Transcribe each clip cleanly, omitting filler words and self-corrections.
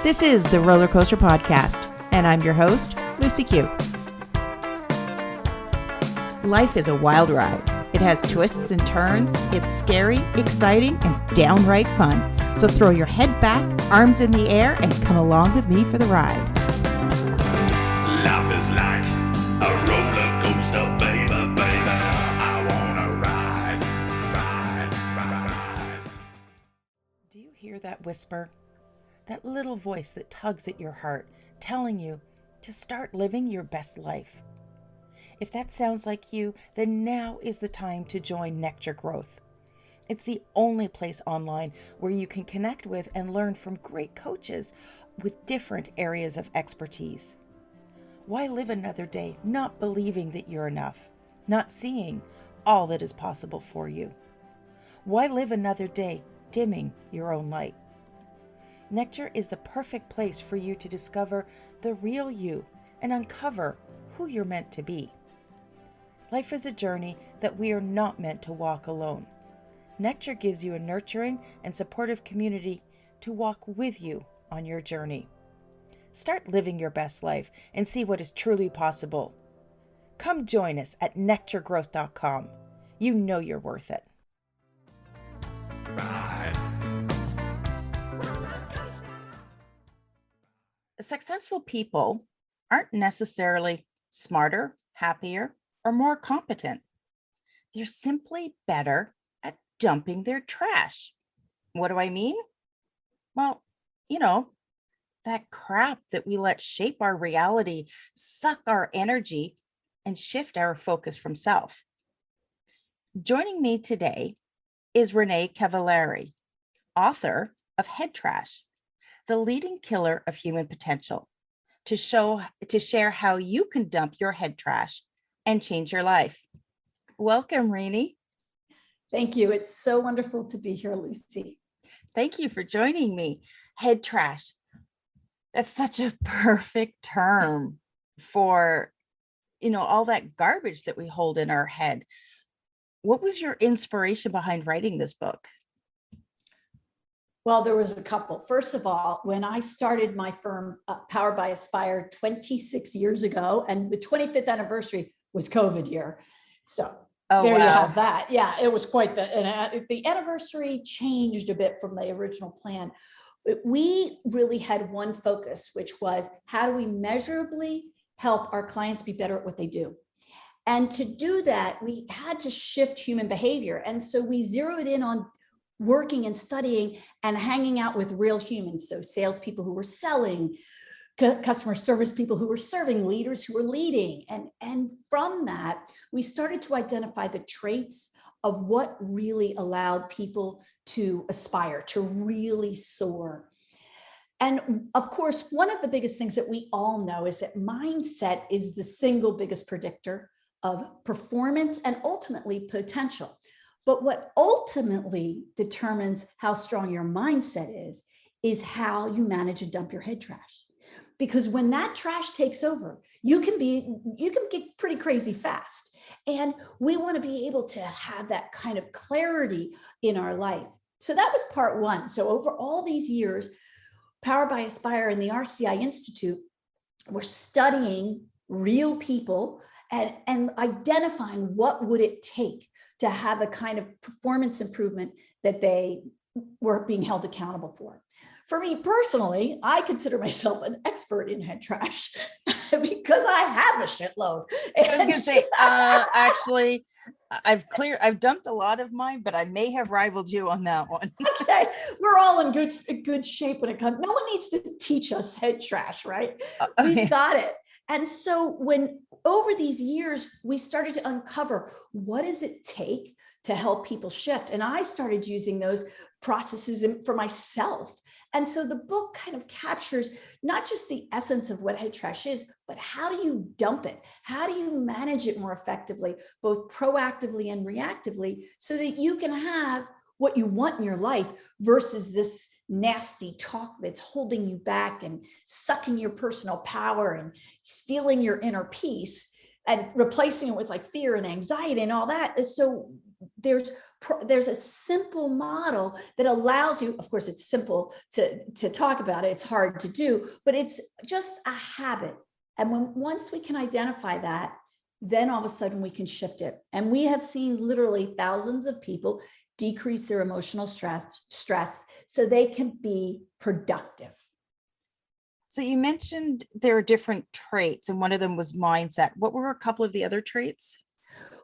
This is the Roller Coaster Podcast, and I'm your host, Lucy Q. Life is a wild ride. It has twists and turns. It's scary, exciting, and downright fun. So throw your head back, arms in the air, and come along with me for the ride. Life is like a roller coaster, baby, baby. I wanna ride. Do you hear that whisper? That little voice that tugs at your heart, telling you to start living your best life. If that sounds like you, then now is the time to join Nectar Growth. It's the only place online where you can connect with and learn from great coaches with different areas of expertise. Why live another day not believing that you're enough, not seeing all that is possible for you? Why live another day dimming your own light? Nectar is the perfect place for you to discover the real you and uncover who you're meant to be. Life is a journey that we are not meant to walk alone. Nectar gives you a nurturing and supportive community to walk with you on your journey. Start living your best life and see what is truly possible. Come join us at nectargrowth.com. You know you're worth it. Successful people aren't necessarily smarter, happier, or more competent. They're simply better at dumping their trash. What do I mean? Well, that crap that we let shape our reality, suck our energy, and shift our focus from self. Joining me today is Renie Cavallari, author of Head Trash, the leading killer of human potential, to share how you can dump your head trash and change your life. Welcome, Renie. Thank you. It's so wonderful to be here, Lucy. Thank you for joining me. Head trash. That's such a perfect term for, all that garbage that we hold in our head. What was your inspiration behind writing this book? Well, there was a couple. First of all, when I started my firm, Powered by Aspire, 26 years ago, and the 25th anniversary was COVID year. So you have that. Yeah, it was quite the anniversary changed a bit from the original plan. We really had one focus, which was how do we measurably help our clients be better at what they do? And to do that, we had to shift human behavior. And so we zeroed in on working and studying and hanging out with real humans. So salespeople who were selling, customer service people who were serving, leaders who were leading. And from that, we started to identify the traits of what really allowed people to aspire, to really soar. And of course, one of the biggest things that we all know is that mindset is the single biggest predictor of performance and ultimately potential. But what ultimately determines how strong your mindset is how you manage and dump your head trash. Because when that trash takes over, you can get pretty crazy fast. And we want to be able to have that kind of clarity in our life. So that was part one. So over all these years, Powered by Aspire and the RCI Institute, we're studying real people and identifying what would it take to have the kind of performance improvement that they were being held accountable for. For me personally, I consider myself an expert in head trash because I have a shitload. I was going to say, actually, I've dumped a lot of mine, but I may have rivaled you on that one. Okay, we're all in good shape when it comes. No one needs to teach us head trash, right? We've got it. And so when over these years, we started to uncover what does it take to help people shift. And I started using those processes for myself. And so the book kind of captures not just the essence of what head trash is, but how do you dump it? How do you manage it more effectively, both proactively and reactively, so that you can have what you want in your life versus this nasty talk that's holding you back and sucking your personal power and stealing your inner peace and replacing it with like fear and anxiety and all that. So there's there's a simple model that allows you, of course, it's simple to talk about it. It's hard to do, but it's just a habit. And once we can identify that, then all of a sudden we can shift it. And we have seen literally thousands of people decrease their emotional stress so they can be productive. So you mentioned there are different traits, and one of them was mindset. What were a couple of the other traits?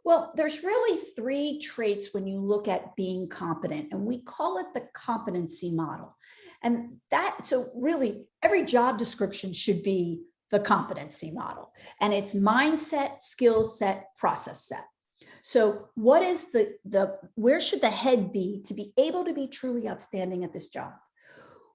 Well, there's really 3 traits when you look at being competent, and we call it the competency model. And so really every job description should be the competency model, and it's mindset, skill set, process set. So what is where should the head be to be able to be truly outstanding at this job?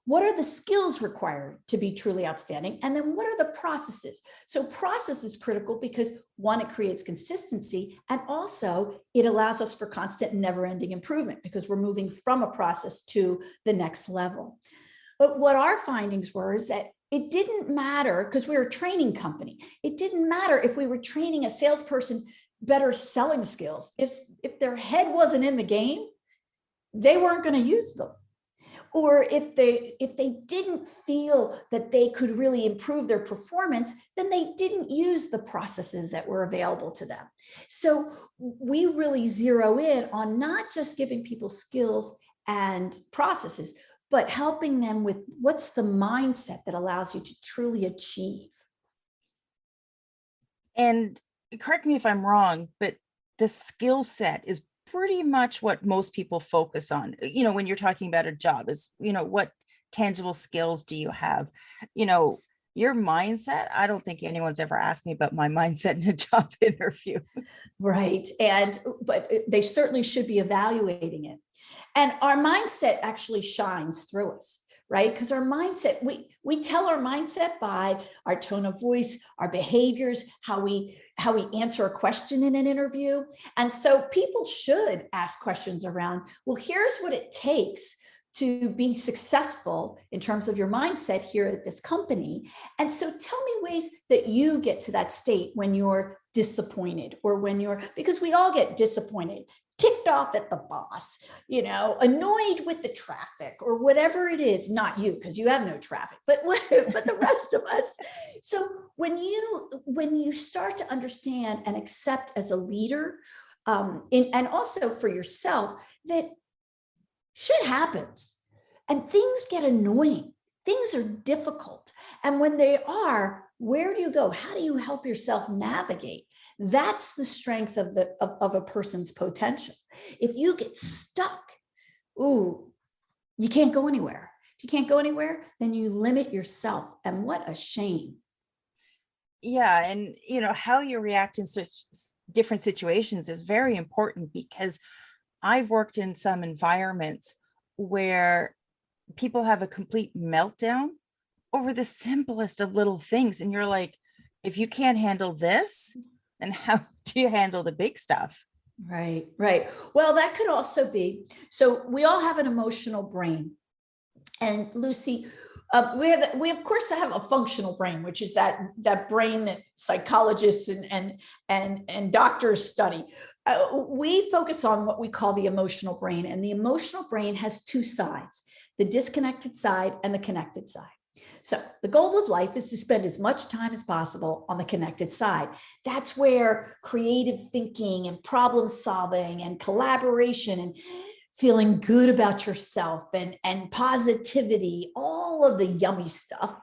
What are the skills required to be truly outstanding? And then what are the processes? So process is critical because 1, it creates consistency, and also it allows us for constant and never-ending improvement because we're moving from a process to the next level. But what our findings were is that it didn't matter, because we were a training company, it didn't matter if we were training a salesperson better selling skills. If their head wasn't in the game, they weren't going to use them. Or if they didn't feel that they could really improve their performance, then they didn't use the processes that were available to them. So we really zero in on not just giving people skills and processes, but helping them with what's the mindset that allows you to truly achieve. And correct me if I'm wrong, but the skill set is pretty much what most people focus on, when you're talking about a job is, what tangible skills do you have? Your mindset, I don't think anyone's ever asked me about my mindset in a job interview. Right. But they certainly should be evaluating it. And our mindset actually shines through us, right? Because our mindset, we tell our mindset by our tone of voice, our behaviors, how we answer a question in an interview. And so people should ask questions around, well, here's what it takes to be successful in terms of your mindset here at this company. And so tell me ways that you get to that state when you're disappointed, or because we all get disappointed, ticked off at the boss, annoyed with the traffic or whatever it is. Not you, because you have no traffic, but the rest of us. So when you start to understand and accept as a leader, and also for yourself, that shit happens and things get annoying, things are difficult, and when they are, where do you go? How do you help yourself navigate? That's the strength of a person's potential. If you get stuck, you can't go anywhere. If you can't go anywhere, then you limit yourself. And what a shame. Yeah. And, how you react in such different situations is very important, because I've worked in some environments where people have a complete meltdown over the simplest of little things. And you're like, if you can't handle this, then how do you handle the big stuff? Right. Well, that could also be, so we all have an emotional brain. And Lucy, we of course have a functional brain, which is that brain that psychologists and doctors study. We focus on what we call the emotional brain, and the emotional brain has 2 sides: the disconnected side and the connected side. So the goal of life is to spend as much time as possible on the connected side. That's where creative thinking and problem solving and collaboration and feeling good about yourself and positivity, all of the yummy stuff,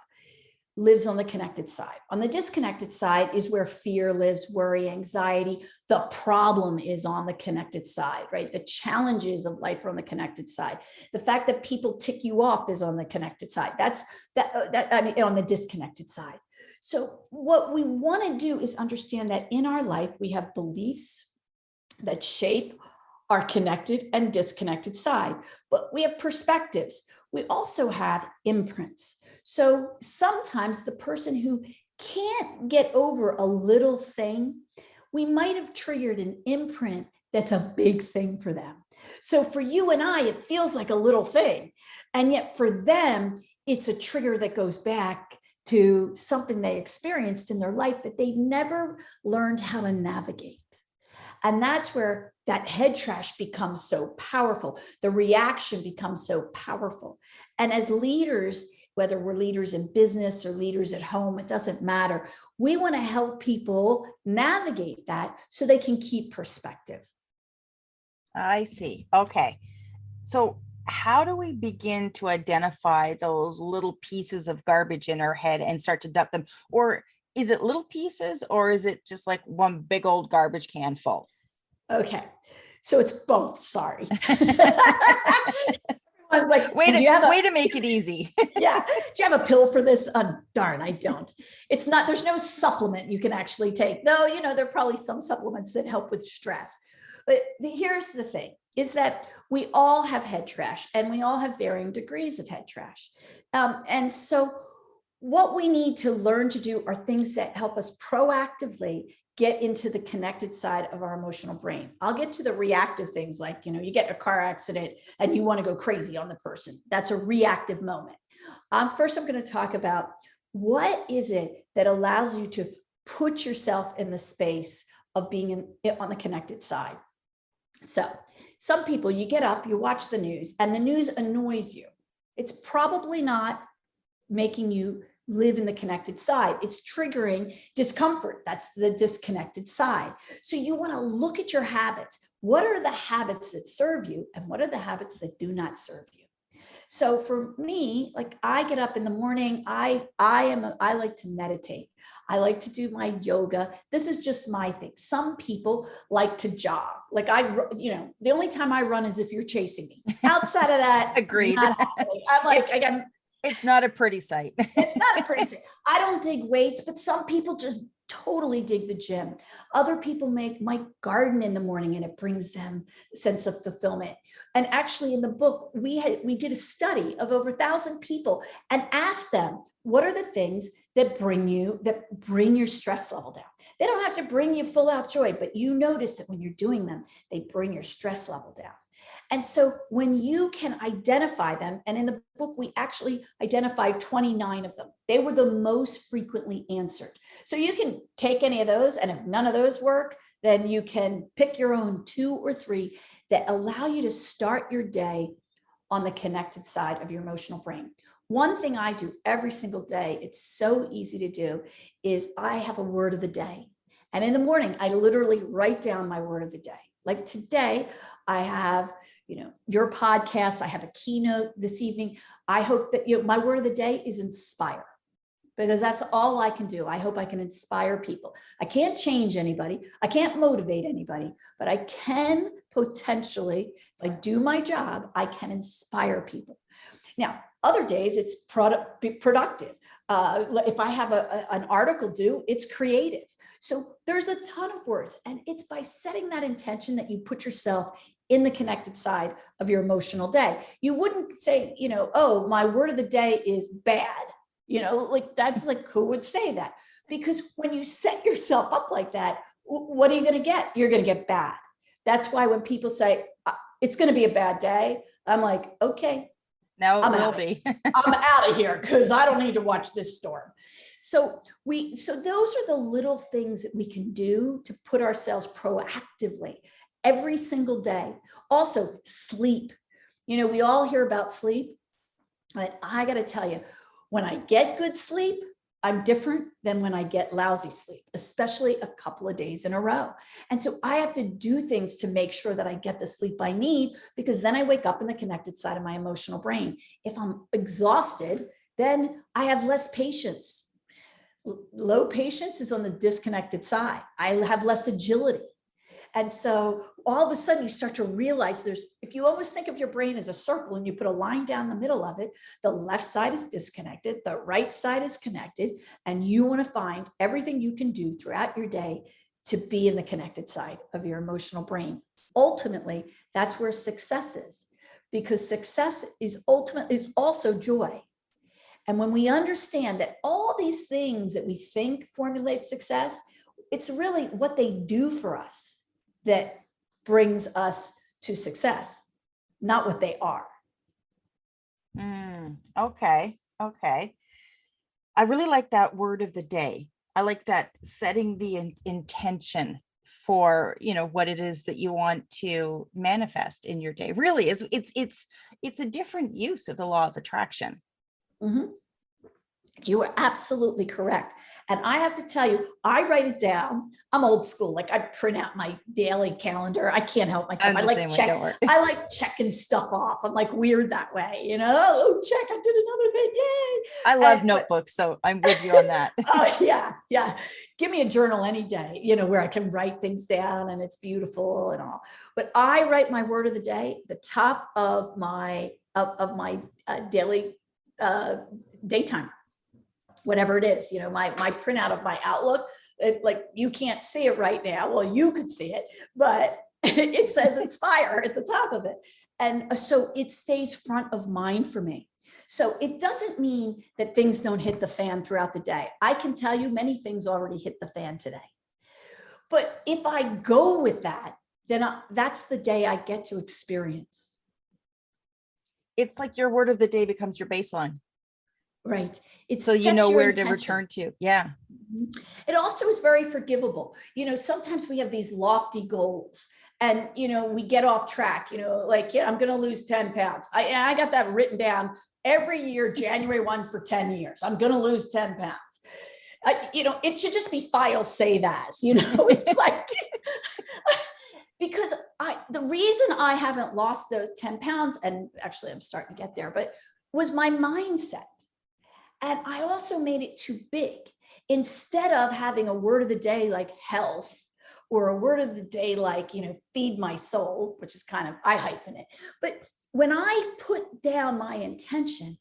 lives on the connected side. On the disconnected side is where fear lives, worry, anxiety. The problem is on the connected side, right? The challenges of life are on the connected side. The fact that people tick you off is on the connected side. On the disconnected side. So what we want to do is understand that in our life, we have beliefs that shape our connected and disconnected side, but we have perspectives. We also have imprints. So sometimes the person who can't get over a little thing, we might have triggered an imprint that's a big thing for them. So for you and I, it feels like a little thing. And yet for them, it's a trigger that goes back to something they experienced in their life that they've never learned how to navigate. And that's where that head trash becomes so powerful. The reaction becomes so powerful. And as leaders, whether we're leaders in business or leaders at home, it doesn't matter. We want to help people navigate that so they can keep perspective. I see. Okay. So how do we begin to identify those little pieces of garbage in our head and start to duck them? Or is it little pieces, or is it just like one big old garbage can full? Okay. So it's both. Sorry. Everyone's like, way to make it easy. Yeah. Do you have a pill for this? Darn, I don't. It's not, there's no supplement you can actually take. Though, there are probably some supplements that help with stress. But here's the thing, is that we all have head trash, and we all have varying degrees of head trash. And so what we need to learn to do are things that help us proactively get into the connected side of our emotional brain. I'll get to the reactive things, like, you get in a car accident and you want to go crazy on the person. That's a reactive moment. First, I'm going to talk about what is it that allows you to put yourself in the space of being on the connected side. So some people, you get up, you watch the news, and the news annoys you. It's probably not making you live in the connected side. It's triggering discomfort. That's the disconnected side. So you want to look at your habits. What are the habits that serve you, and what are the habits that do not serve you? So for me, like, I get up in the morning, I like to meditate. I like to do my yoga. This is just my thing. Some people like to jog. Like, the only time I run is if you're chasing me. Outside of that, agreed. Not happening. I'm like, it's not a pretty sight. It's not a pretty sight. I don't dig weights, but some people just totally dig the gym. Other people might garden in the morning, and it brings them a sense of fulfillment. And actually, in the book, we did a study of over 1,000 people and asked them, what are the things that bring your stress level down? They don't have to bring you full out joy, but you notice that when you're doing them, they bring your stress level down. And so when you can identify them, and in the book, we actually identified 29 of them. They were the most frequently answered. So you can take any of those, and if none of those work, then you can pick your own 2 or 3 that allow you to start your day on the connected side of your emotional brain. One thing I do every single day, it's so easy to do, is I have a word of the day. And in the morning, I literally write down my word of the day. Like today, I have, your podcast. I have a keynote this evening. I hope that my word of the day is inspire, because that's all I can do. I hope I can inspire people. I can't change anybody. I can't motivate anybody, but I can potentially, if I do my job, I can inspire people. Now, other days it's productive. If I have an article due, it's creative. So there's a ton of words, and it's by setting that intention that you put yourself in the connected side of your emotional day. You wouldn't say, oh, my word of the day is bad. That's like, who would say that? Because when you set yourself up like that, what are you going to get? You're going to get bad. That's why when people say it's going to be a bad day, I'm like, okay, now it will be. I'm out of here, because I don't need to watch this storm. So those are the little things that we can do to put ourselves proactively every single day. Also, sleep. We all hear about sleep, but I got to tell you, when I get good sleep, I'm different than when I get lousy sleep, especially a couple of days in a row. And so I have to do things to make sure that I get the sleep I need, because then I wake up in the connected side of my emotional brain. If I'm exhausted, then I have less patience. Low patience is on the disconnected side. I have less agility. And so all of a sudden you start to realize if you always think of your brain as a circle and you put a line down the middle of it, the left side is disconnected, the right side is connected, and you want to find everything you can do throughout your day to be in the connected side of your emotional brain. Ultimately, that's where success is, because success is also joy. And when we understand that all these things that we think formulate success, it's really what they do for us that brings us to success, not what they are. Okay. I really like that word of the day. I like that, setting the intention for, what it is that you want to manifest in your day. Really is, it's a different use of the law of attraction. Mm-hmm. You are absolutely correct. And I have to tell you, I write it down. I'm old school. Like I print out my daily calendar. I can't help myself. I like checking stuff off. I'm like weird that way, Oh, check, I did another thing. Yay. I love notebooks. So I'm with you on that. Oh yeah. Yeah. Give me a journal any day, where I can write things down and it's beautiful and all. But I write my word of the day, the top of my, daily daytime, whatever it is, my printout of my Outlook, like you can't see it right now. Well, you could see it, but it says inspire at the top of it. And so it stays front of mind for me. So it doesn't mean that things don't hit the fan throughout the day. I can tell you many things already hit the fan today. But if I go with that, then that's the day I get to experience. It's like your word of the day becomes your baseline. Right. It's so you know where to return to. Yeah. It also is very forgivable. Sometimes we have these lofty goals and, we get off track, like, I'm going to lose 10 pounds. I got that written down every year, January 1 for 10 years. I'm going to lose 10 pounds. It should just be file save as, it's like, because the reason I haven't lost the 10 pounds, and actually I'm starting to get there, but was my mindset. And I also made it too big. Instead of having a word of the day like health, or a word of the day like, feed my soul, which is kind of, I hyphen it. But when I put down my intention,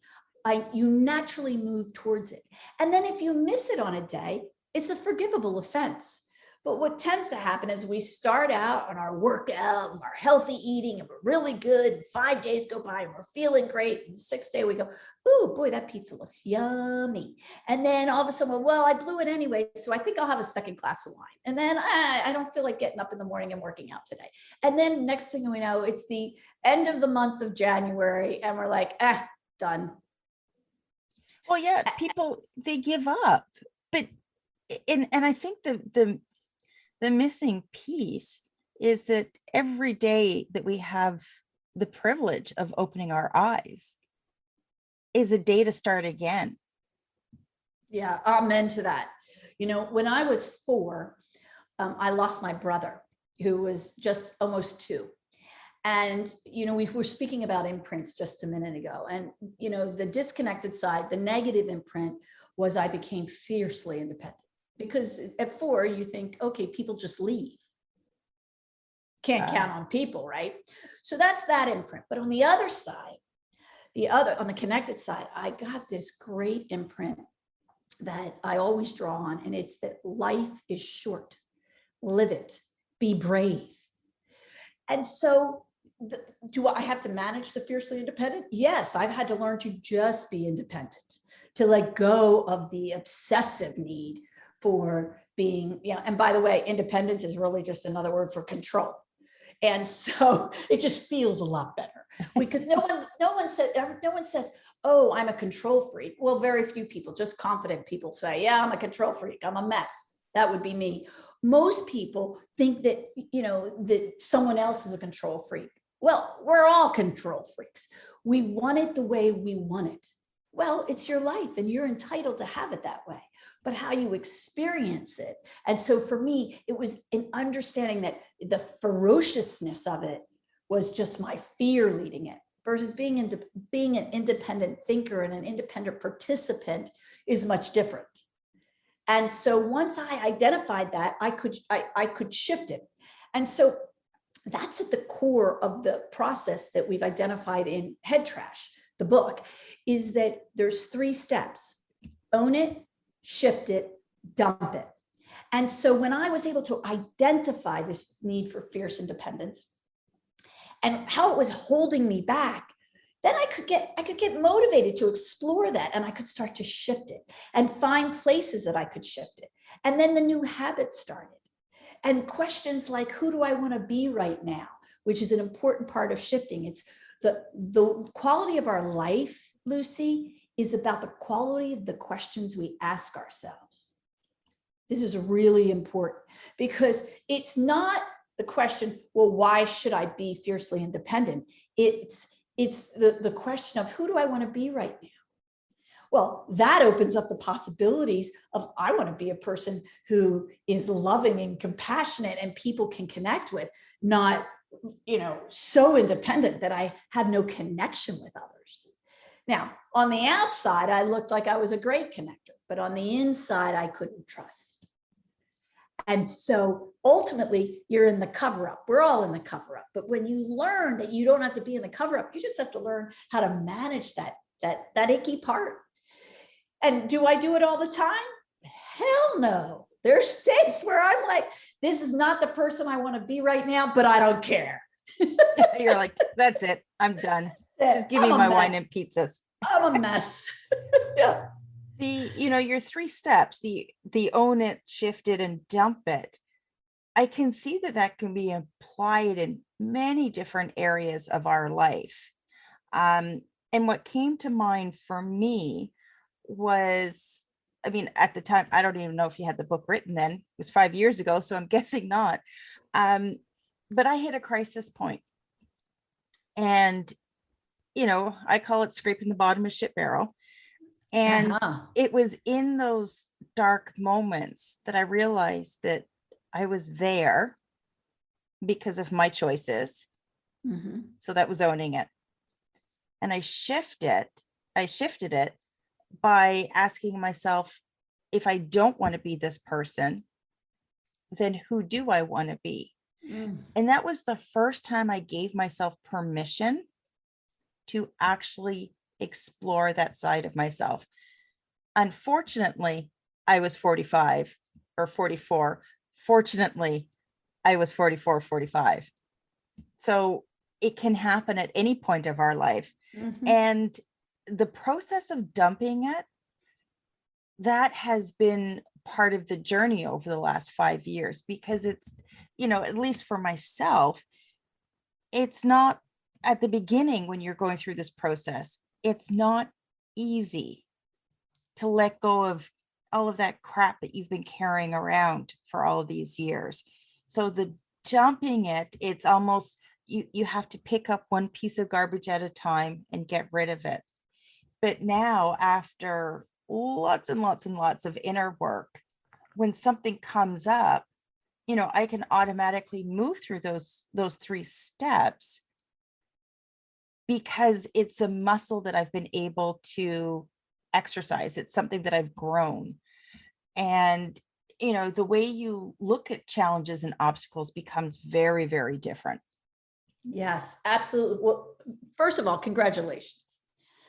you naturally move towards it. And then if you miss it on a day, it's a forgivable offense. But what tends to happen is we start out on our workout, and our healthy eating, and we're really good. And 5 days go by and we're feeling great. And the 6th day we go, oh boy, that pizza looks yummy. And then all of a sudden, well, I blew it anyway, so I think I'll have a second glass of wine. And then I don't feel like getting up in the morning and working out today. And then next thing we know, it's the end of the month of January and we're like, done. Well, yeah, people, they give up. But, and I think the missing piece is that every day that we have the privilege of opening our eyes is a day to start again. Yeah, amen to that. When I was 4, I lost my brother, who was just almost 2. And, we were speaking about imprints just a minute ago. And, the disconnected side, the negative imprint was I became fiercely independent. Because at 4, you think, okay, people just leave. Can't count on people, right? So that's that imprint. But on the other side, on the connected side, I got this great imprint that I always draw on. And it's that life is short. Live it. Be brave. And so do I have to manage the fiercely independent? Yes, I've had to learn to just be independent, to let go of the obsessive need for being, and by the way, independence is really just another word for control. And so it just feels a lot better because no one says, oh, I'm a control freak. Well, very few people, just confident people say, yeah, I'm a control freak. I'm a mess. That would be me. Most people think that, that someone else is a control freak. Well, we're all control freaks. We want it the way we want it. Well, it's your life and you're entitled to have it that way, but how you experience it. And so for me, it was an understanding that the ferociousness of it was just my fear leading it versus being an independent thinker and an independent participant is much different. And so once I identified that, I could shift it. And so that's at the core of the process that we've identified in Head Trash, the book, is that there's 3 steps: own it, shift it, dump it. And so when I was able to identify this need for fierce independence and how it was holding me back, then I could get motivated to explore that, and I could start to shift it and find places that I could shift it. And then the new habits started. And questions like, who do I want to be right now? Which is an important part of shifting. It's the quality of our life, Lucy, is about the quality of the questions we ask ourselves. This is really important because it's not the question, well, why should I be fiercely independent? It's the question of who do I want to be right now? Well, that opens up the possibilities of I want to be a person who is loving and compassionate and people can connect with, not, so independent that I have no connection with others. Now, on the outside, I looked like I was a great connector, but on the inside, I couldn't trust. And so ultimately, you're in the cover up. We're all in the cover up. But when you learn that you don't have to be in the cover up, you just have to learn how to manage that icky part. And do I do it all the time? Hell no. There's days where I'm like, this is not the person I want to be right now, but I don't care. You're like, that's it. I'm done. Just give me my wine and pizzas. I'm a mess. Yeah. Your 3 steps, the own it, shift it, and dump it. I can see that can be applied in many different areas of our life. And what came to mind for me was, at the time, I don't even know if you had the book written then. It was 5 years ago, so I'm guessing not. But I hit a crisis point. And, I call it scraping the bottom of shit barrel. And it was in those dark moments that I realized that I was there because of my choices. Mm-hmm. So that was owning it. And I shifted it by asking myself, if I don't want to be this person, then who do I want to be? And that was the first time I gave myself permission to actually explore that side of myself. Unfortunately, I was 45 or 44. Fortunately, I was 44, 45. So it can happen at any point of our life. Mm-hmm. And the process of dumping it, that has been part of the journey over the last 5 years, because it's, at least for myself, it's not at the beginning when you're going through this process, it's not easy to let go of all of that crap that you've been carrying around for all of these years. So the dumping it, it's almost, you have to pick up one piece of garbage at a time and get rid of it. But now, after lots and lots and lots of inner work, when something comes up, I can automatically move through those 3 steps, because it's a muscle that I've been able to exercise. It's something that I've grown. And, the way you look at challenges and obstacles becomes very, very different. Yes, absolutely. Well, first of all, congratulations.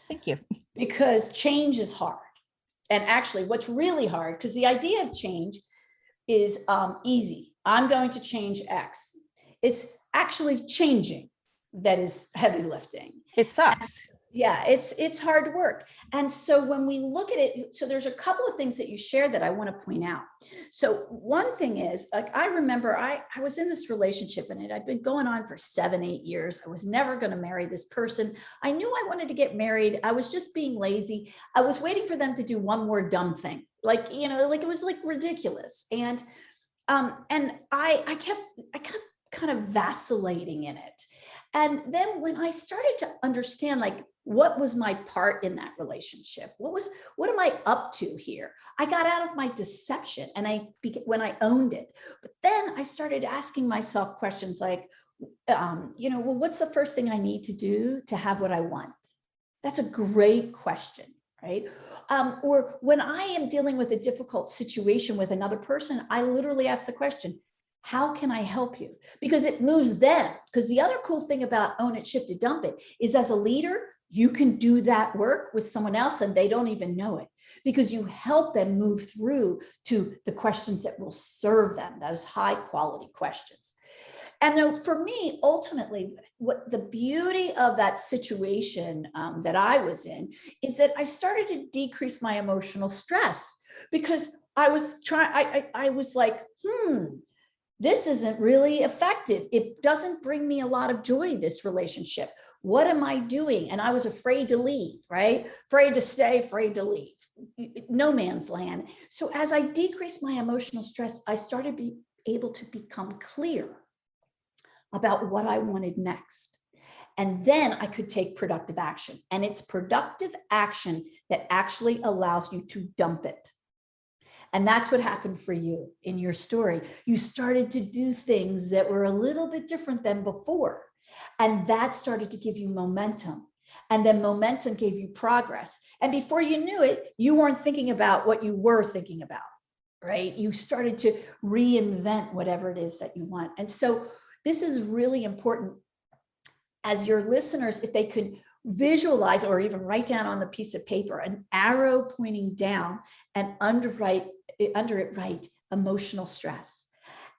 Thank you. Because change is hard. And actually, what's really hard, because the idea of change is easy. I'm going to change X. It's actually changing that is heavy lifting. It sucks. Yeah, it's hard work. And so when we look at it, so there's a couple of things that you shared that I want to point out. So one thing is, like, I remember I was in this relationship and it had been going on for 7-8 years. I was never going to marry this person. I knew I wanted to get married. I was just being lazy. I was waiting for them to do one more dumb thing. Like it was like ridiculous. And I kept kind of vacillating in it. And then when I started to understand, like, what was my part in that relationship? What am I up to here? I got out of my deception and when I owned it. But then I started asking myself questions like, well, what's the first thing I need to do to have what I want? That's a great question, right? Or when I am dealing with a difficult situation with another person, I literally ask the question, how can I help you? Because it moves them. Because the other cool thing about own it, shift it, dump it is, as a leader, you can do that work with someone else and they don't even know it, because you help them move through to the questions that will serve them, those high quality questions. And then for me, ultimately, what the beauty of that situation that I was in is that I started to decrease my emotional stress, because I was like, this isn't really effective. It doesn't bring me a lot of joy, this relationship. What am I doing? And I was afraid to leave, right? Afraid to stay, afraid to leave. No man's land. So as I decreased my emotional stress, I started to be able to become clear about what I wanted next. And then I could take productive action. And it's productive action that actually allows you to dump it. And that's what happened for you in your story. You started to do things that were a little bit different than before. And that started to give you momentum. And then momentum gave you progress. And before you knew it, you weren't thinking about what you were thinking about, right? You started to reinvent whatever it is that you want. And so this is really important as your listeners, if they could visualize or even write down on the piece of paper an arrow pointing down and under it write emotional stress,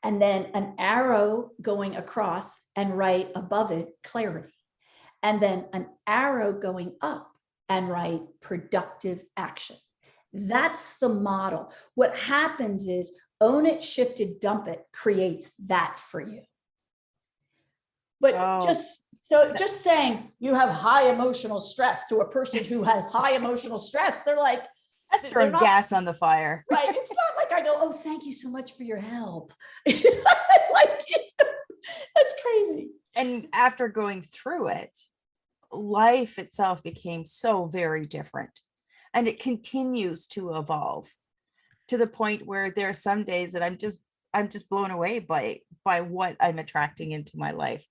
and then an arrow going across and write above it clarity, and then an arrow going up and write productive action. That's the model. What happens is own it, shift it, dump it creates that for you. But just saying you have high emotional stress to a person who has high emotional stress, they're like, that's throwing gas on the fire. Right. It's not like I go, oh, thank you so much for your help. Like, that's crazy. And after going through it, life itself became so very different. And it continues to evolve to the point where there are some days that I'm just blown away by what I'm attracting into my life.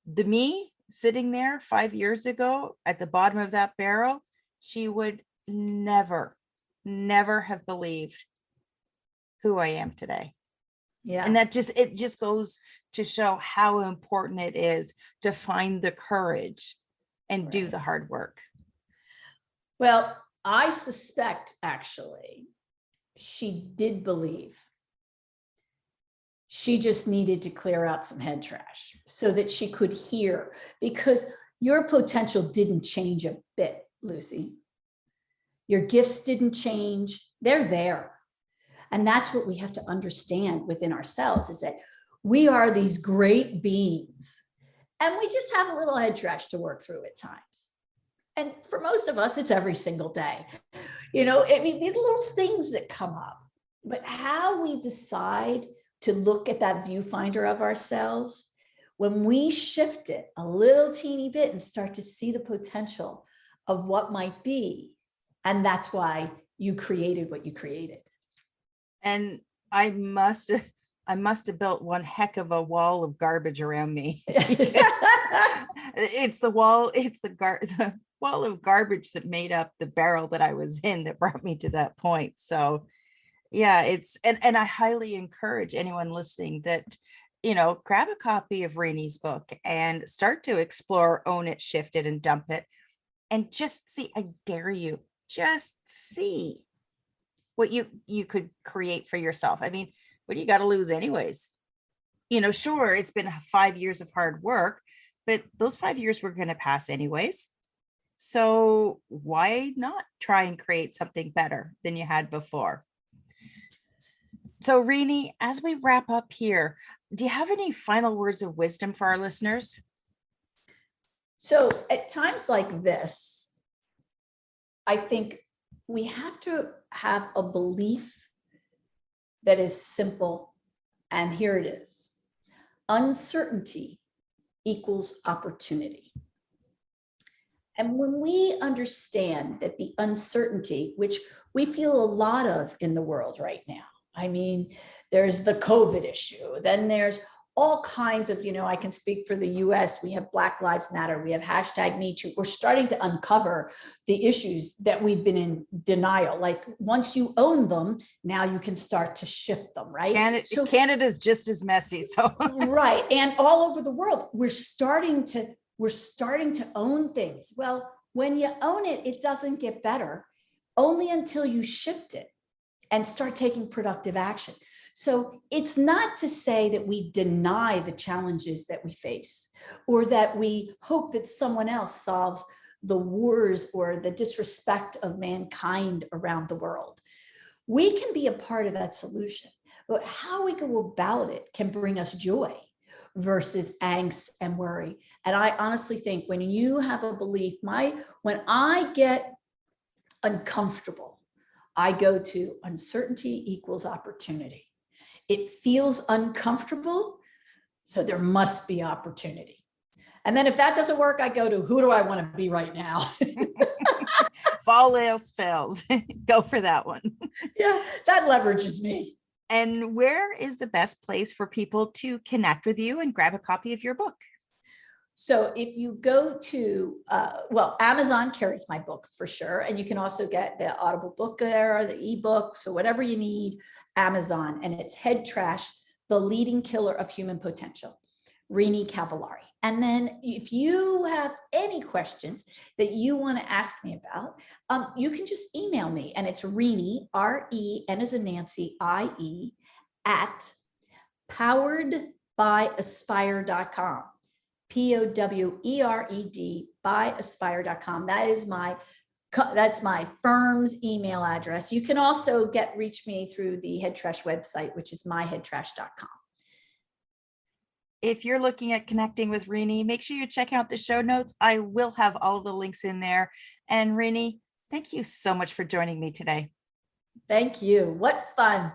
The me sitting there 5 years ago at the bottom of that barrel, she would never have believed who I am today. Yeah. And it just goes to show how important it is to find the courage and do the hard work. Well, I suspect actually she did believe. She just needed to clear out some head trash so that she could hear, because your potential didn't change a bit, Lucy. Your gifts didn't change. They're there. And that's what we have to understand within ourselves, is that we are these great beings and we just have a little head trash to work through at times. And for most of us, it's every single day. You know, I mean, these little things that come up, but how we decide to look at that viewfinder of ourselves, when we shift it a little teeny bit and start to see the potential of what might be. And that's why you created what you created. And I must have built one heck of a wall of garbage around me. It's the wall of garbage that made up the barrel that I was in that brought me to that point. So yeah, and I highly encourage anyone listening that, grab a copy of Renie's book and start to explore, own it, shift it, and dump it. And just see, I dare you, just see what you could create for yourself. I mean, what do you got to lose anyways? Sure, it's been 5 years of hard work, but those 5 years were going to pass anyways. So why not try and create something better than you had before? So Renie, as we wrap up here, do you have any final words of wisdom for our listeners? So at times like this, I think we have to have a belief that is simple. And here it is. Uncertainty equals opportunity. And when we understand that the uncertainty, which we feel a lot of in the world right now, I mean, there's the COVID issue, then there's all kinds of, I can speak for the US, we have Black Lives Matter, we have #MeToo. We're starting to uncover the issues that we've been in denial. Like once you own them, now you can start to shift them, right? And Canada's just as messy. So right. And all over the world, we're starting to own things. Well, when you own it, it doesn't get better only until you shift it and start taking productive action. So it's not to say that we deny the challenges that we face, or that we hope that someone else solves the wars or the disrespect of mankind around the world. We can be a part of that solution, But how we go about it can bring us joy versus angst and worry. And I honestly think when you have a belief, when I get uncomfortable, I go to uncertainty equals opportunity. It feels uncomfortable, so there must be opportunity. And then if that doesn't work, I go to who do I want to be right now? If all else fails, go for that one. Yeah, that leverages me. And where is the best place for people to connect with you and grab a copy of your book? So if you go to, Amazon carries my book for sure. And you can also get the Audible book there, the ebook. So whatever you need, Amazon. And it's Head Trash, the Leading Killer of Human Potential, Renie Cavallari. And then if you have any questions that you want to ask me about, you can just email me. And it's Renie, R-E-N as in Nancy, I-E, at poweredbyaspire.com. POWERED by aspire.com. That's my firm's email address. You can also reach me through the Head Trash website, which is myheadtrash.com. If you're looking at connecting with Renie, make sure you check out the show notes. I will have all of the links in there. And Renie, thank you so much for joining me today. Thank you. What fun.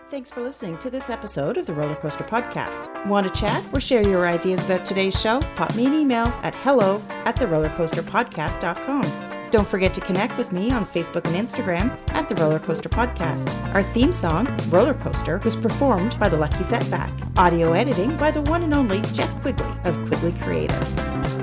Thanks for listening to this episode of the Roller Coaster Podcast. Want to chat or share your ideas about today's show? Pop me an email at hello@therollercoasterpodcast.com. Don't forget to connect with me on Facebook and Instagram at The Roller Coaster Podcast. Our theme song, Roller Coaster, was performed by The Lucky Setback. Audio editing by the one and only Jeff Quigley of Quigley Creative.